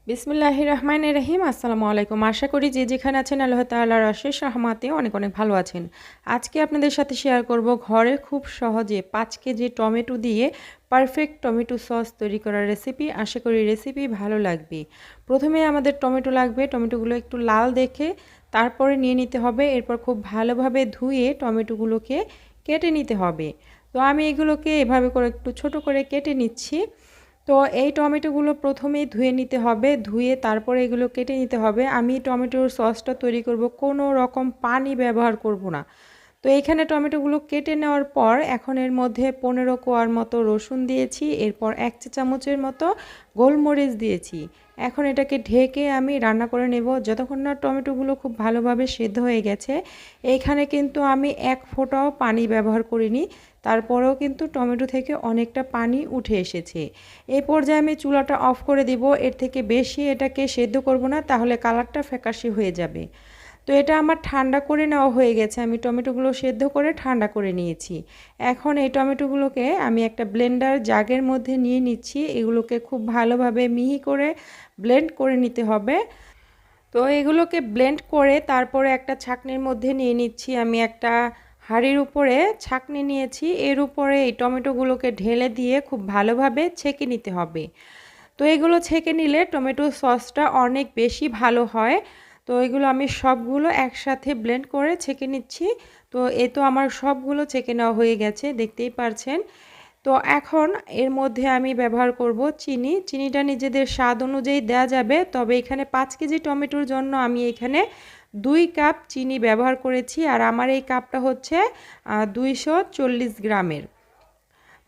বিসমিল্লাহির রহমানির রহিম। আসসালামু আলাইকুম। আশা করি যে যেখানে আছেন আল্লাহ তাআলার অশেষ রহমতে অনেক অনেক ভালো আছেন। আজকে আপনাদের সাথে শেয়ার করব ঘরে খুব সহজে 5 কেজি টমেটো দিয়ে পারফেক্ট টমেটো সস তৈরি করার রেসিপি। আশা করি রেসিপি ভালো লাগবে। প্রথমে আমাদের টমেটো লাগবে। টমেটোগুলো একটু লাল দেখে তারপরে নিয়ে নিতে হবে। এরপর খুব ভালোভাবে ধুয়ে টমেটোগুলোকে কেটে নিতে হবে। তো আমি এগুলোকে এভাবে করে একটু ছোট করে কেটে নিচ্ছি। তো এই টমেটোগুলো প্রথমেই ধুয়ে নিতে হবে, ধুয়ে তারপরে এগুলো কেটে নিতে হবে। আমি টমেটোর সসটা তৈরি করব, কোনো রকম পানি ব্যবহার করব না। তো এইখানে টমেটোগুলো কেটে নেওয়ার পর এখন এর মধ্যে 15 কোয়ার মতো রসুন দিয়েছি, এরপর 1 চা চামচের মতো গোলমরিচ দিয়েছি। এখন এটাকে ঢেকে আমি রান্না করে নেব যতক্ষণ না টমেটোগুলো খুব ভালোভাবে সেদ্ধ হয়ে গেছে। এইখানে কিন্তু আমি এক ফোঁটাও পানি ব্যবহার করিনি, তারপরেও কিন্তু টমেটো থেকে অনেকটা পানি উঠে এসেছে। এই পর্যায়ে আমি চুলাটা অফ করে দিব। এর থেকে বেশি এটাকে সেদ্ধ করব না, তাহলে কালারটা ফ্যাকাশে হয়ে যাবে। তো এটা আমার ঠান্ডা করে নেওয়া হয়ে গেছে। আমি টমেটোগুলো সেদ্ধ করে ঠান্ডা করে নিয়েছি। এখন এই টমেটোগুলোকে আমি একটা ব্লেন্ডার জাগের মধ্যে নিয়ে নিচ্ছি। এগুলোকে খুব ভালোভাবে মিহি করে ব্লেন্ড করে নিতে হবে। তো এগুলোকে ব্লেন্ড করে তারপরে একটা ছাঁকনির মধ্যে নিয়ে নিচ্ছি। আমি একটা হাঁড়ির উপরে ছাঁকনি নিয়েছি, এর উপরে এই টমেটোগুলোকে ঢেলে দিয়ে খুব ভালোভাবে ছেঁকে নিতে হবে। তো এগুলো ছেঁকে নিলে টমেটো সসটা অনেক বেশি ভালো হয়। তো এগুলো আমি সবগুলো একসাথে ব্লেন্ড করে ছেঁকে নিচ্ছি। তো এ তো আমার সবগুলো ছেঁকে নেওয়া হয়ে গেছে, দেখতেই পারছেন। তো এখন এর মধ্যে আমি ব্যবহার করব চিনি। চিনিটা নিজেদের স্বাদ অনুযায়ী দেওয়া যাবে, তবে এখানে 5 কেজি টমেটোর জন্য আমি এখানে 2 কাপ চিনি ব্যবহার করেছি, আর আমার এই কাপটা হচ্ছে 240 গ্রামের।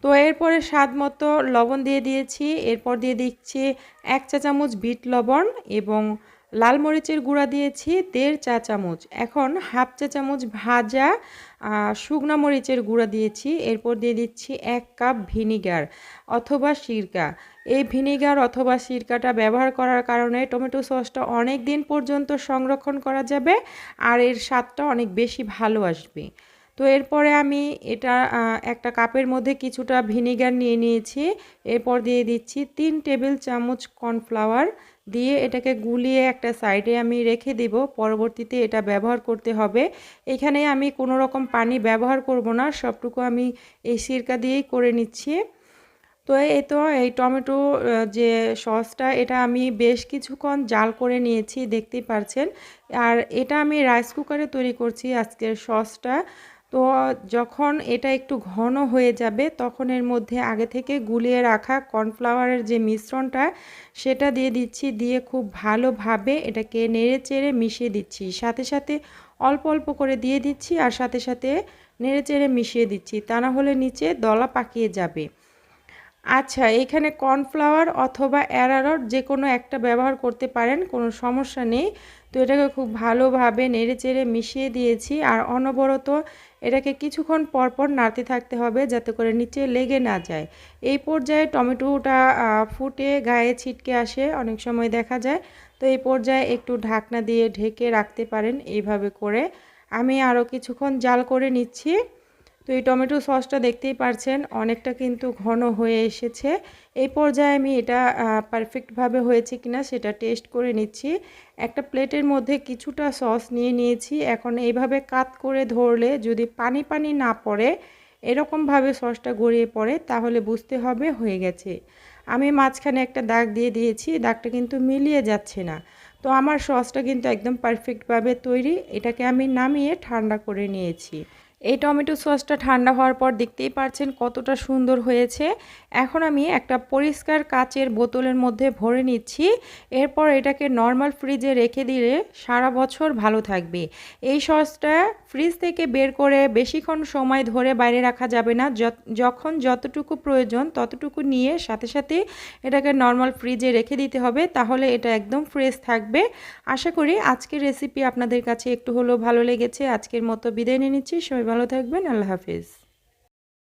তো এরপরে স্বাদ মতো লবণ দিয়ে দিয়েছি, এরপর দিয়ে দিচ্ছি 1 চা চামচ বিট লবণ এবং লাল মরিচের গুঁড়া দিয়েছি 1.5 চা চামচ। এখন হাফ চা চামচ ভাজা শুকনা মরিচের গুঁড়া দিয়েছি। এরপর দিয়ে দিচ্ছি 1 কাপ ভিনিগার অথবা সিরকা। এই ভিনিগার অথবা সিরকাটা ব্যবহার করার কারণে টমেটো সসটা অনেক দিন পর্যন্ত সংরক্ষণ করা যাবে, আর এর স্বাদটা অনেক বেশি ভালো আসবে। তো এরপরে আমি এটা একটা কাপের মধ্যে কিছুটা ভিনিগার নিয়ে নিয়েছি। এরপর দিয়ে দিচ্ছি 3 টেবিল চামচ কর্নফ্লাওয়ার, দিয়ে এটাকে গুলিয়ে একটা সাইডে আমি রেখে দেব। পরবর্তীতে এটা ব্যবহার করতে হবে। এখানে আমি কোনো রকম পানি ব্যবহার করব না, সবটুকু আমি এই সিরকা দিয়েই করে নিচ্ছি। তো এই টমেটো যে সসটা, এটা আমি বেশ কিছুক্ষণ জাল করে নিয়েছি, দেখতেই পারছেন। আর এটা আমি রাইস কুকারে তৈরি করছি আজকের সসটা। তো যখন এটা একটু ঘন হয়ে যাবে তখন এর মধ্যে আগে থেকে গুলিয়ে রাখা কর্নফ্লাওয়ারের যে মিশ্রণটা সেটা দিয়ে দিচ্ছি, দিয়ে খুব ভালোভাবে এটাকে নেড়ে চেড়ে মিশিয়ে দিচ্ছি। সাথে সাথে অল্প অল্প করে দিয়ে দিচ্ছি, আর সাথে সাথে নেড়ে চেড়ে মিশিয়ে দিচ্ছি, তা না হলে নিচে দলা পাকিয়ে যাবে। আচ্ছা, এখানে কর্নফ্লাওয়ার অথবা অ্যারারুট যে কোনো একটা ব্যবহার করতে পারেন, কোনো সমস্যা নেই। তো এটাকে খুব ভালোভাবে নেড়েচেড়ে মিশিয়ে দিয়েছি, আর অনবরত এটাকে কিছুক্ষণ পরপর নাড়তে থাকতে হবে যাতে করে নিচে লেগে না যায়। এই পর্যায়ে টমেটোটা ফুটে গায়ে ছিটকে আসে, অনেক সময় দেখা যায়। তো এই পর্যায়ে একটু ঢাকনা দিয়ে ঢেকে রাখতে পারেন এইভাবে করে। আমি আরও কিছুক্ষণ জাল করে নিচ্ছি। তো এই টমেটো সসটা দেখতেই পারছেন অনেকটা কিন্তু ঘন হয়ে এসেছে। এই পর্যায়ে আমি এটা পারফেক্টভাবে হয়েছে কিনা সেটা টেস্ট করে নিচ্ছি। একটা প্লেটের মধ্যে কিছুটা সস নিয়ে নিয়েছি। এখন এইভাবে কাত করে ধরলে যদি পানি পানি না পড়ে, এরকমভাবে সসটা গড়িয়ে পড়ে, তাহলে বুঝতে হবে হয়ে গেছে। আমি মাঝখানে একটা দাগ দিয়ে দিয়েছি, দাগটা কিন্তু মিলিয়ে যাচ্ছে না। তো আমার সসটা কিন্তু একদম পারফেক্টভাবে তৈরি। এটাকে আমি নামিয়ে ঠান্ডা করে নিয়েছি। এই টমেটো সসটা ঠান্ডা হওয়ার পর দেখতেই পারছেন কতটা সুন্দর হয়েছে। এখন আমি একটা পরিষ্কার কাচের বোতলের মধ্যে ভরে নিচ্ছি। এরপর এটাকে নর্মাল ফ্রিজে রেখে দিলে সারা বছর ভালো থাকবে। এই সসটা ফ্রিজ থেকে বের করে বেশিক্ষণ সময় ধরে বাইরে রাখা যাবে না। যখন যতটুকু প্রয়োজন ততটুকু নিয়ে সাথে সাথে এটাকে নর্মাল ফ্রিজে রেখে দিতে হবে, তাহলে এটা একদম ফ্রেশ থাকবে। আশা করি আজকের রেসিপি আপনাদের কাছে একটু হলেও ভালো লেগেছে। আজকের মতো বিদায় নিয়ে নিচ্ছি। সবাই ভালো থাকবেন। আল্লাহ হাফেজ।